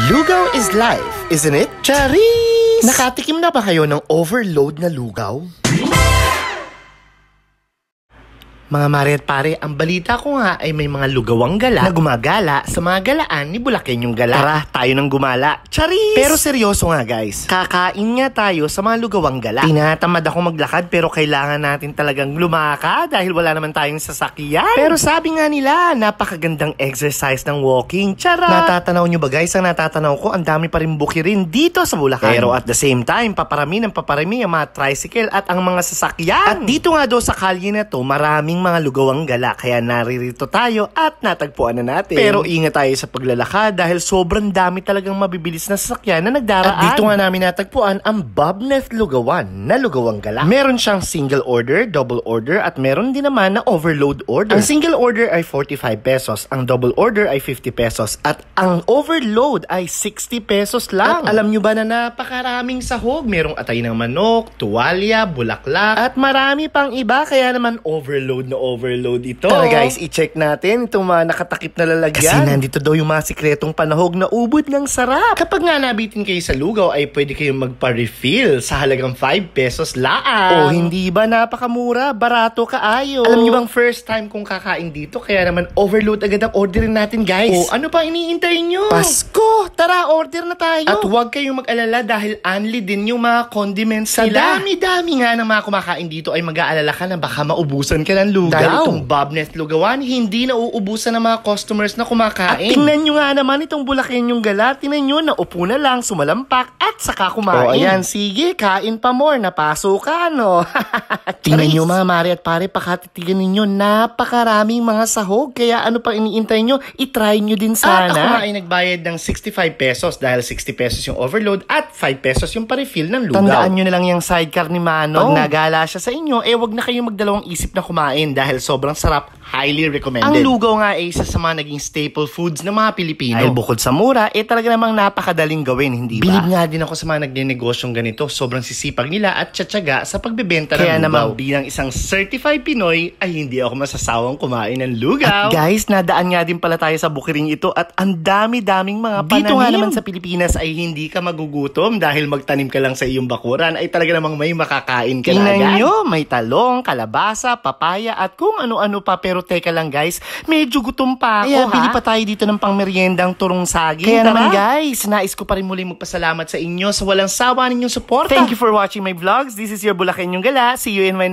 Lugaw is life, isn't it? Charis! Nakatikim na ba kayo ng overload na lugaw? Mga mare at pare, ang balita ko nga ay may mga lugawang gala na gumagala sa mga galaan ni Bulakenyong Gala. Tara, tayo nang gumala. Charis! Pero seryoso nga guys, kakain nga tayo sa mga lugawang gala. Tinatamad ako maglakad pero kailangan natin talagang lumaka dahil wala naman tayong sasakyan. Pero sabi nga nila, napakagandang exercise ng walking. Charot! Natatanaw nyo ba guys? Ang natatanaw ko, ang dami pa rin bukirin dito sa Bulacan. Pero at the same time, paparami ang mga tricycle at ang mga sasakyan. At dito nga daw sa kalye na to, maraming mga lugawang gala, kaya naririto tayo at natagpuan na natin. Pero ingat tayo sa paglalakad dahil sobrang dami talagang mabibilis na sasakyan na nagdaraan. At dito nga namin natagpuan ang Bobneth Lugawan na lugawang gala. Meron siyang single order, double order at meron din naman na overload order. Ang single order ay 45 pesos, ang double order ay 50 pesos at ang overload ay 60 pesos lang. At alam nyo ba na napakaraming sahog? Merong atay ng manok, tuwalya, bulaklak at marami pang iba, kaya naman overload na overload ito. Tara guys, i-check natin itong mga nakatakip na lalagyan. Kasi nandito daw yung mga sikretong panahog na ubod ng sarap. Kapag nga nabitin kayo sa lugaw, ay pwede kayong magpa-refill sa halagang 5 pesos laang. O hindi ba napakamura? Barato kaayo. Alam niyo bang first time kong kakain dito, kaya naman overload agad ang orderin natin guys. O ano pa iniintay nyo? Pasko! Tara, order na tayo. At huwag kayong mag-alala dahil only din yung mga condiments nila. Sa dami-dami nga ng mga kumakain dito ay mag-aalala ka na baka maubusan ka ng lugaw. Dahil itong Bobneth Lugawan, hindi na uubusan ng mga customers na kumakain. At tingnan nyo nga naman itong Bulakenyong Gala. Tingnan nyo, naupo na lang, sumalampak at saka kumain. O ayan, sige, kain pa more, napasok ka, no? Tingnan nyo mga mare at pare, pakatitigan ninyo, napakaraming mga sahog. Kaya ano pa iniintay nyo, itry nyo din sana. At ako nga ay nagbayad ng 65 pesos dahil 60 pesos yung overload at 5 pesos yung pa-refill ng lugaw. Tandaan nyo na lang yung sidecar ni Manong. Pag nagala siya sa inyo, wag na kayong magdalawang isip na kumain dahil sobrang sarap, highly recommended. Ang lugaw nga ay isa sa mga naging staple foods ng mga Pilipino. Dahil bukod sa mura, talaga namang napakadaling gawin, hindi ba? Bilib nga din ako sa mga nagne-negosyong ganito. Sobrang sisipag nila at tsatsaga sa pagbebenta ng lugaw. Kaya naman bilang isang certified Pinoy, ay hindi ako masasawang kumain ng lugaw. At guys, nadaan nga din pala tayo sa bukiring ito at ang dami-daming mga pananim. Dito nga naman sa Pilipinas ay hindi ka magugutom dahil magtanim ka lang sa iyong bakuran ay talaga namang may makakain ka na agad. Tingnan nyo, may talong, kalabasa, papaya at kung ano-ano pa. Pero teka lang guys, medyo gutom pa ako. Kaya bili pa tayo dito ng pangmeryendang turong saging. Kaya naman guys, nais ko pa rin muli magpasalamat sa inyo sa walang sawa ninyong suporta. Thank you for watching my vlogs. This is your Bulakenyong Gala. See you in my next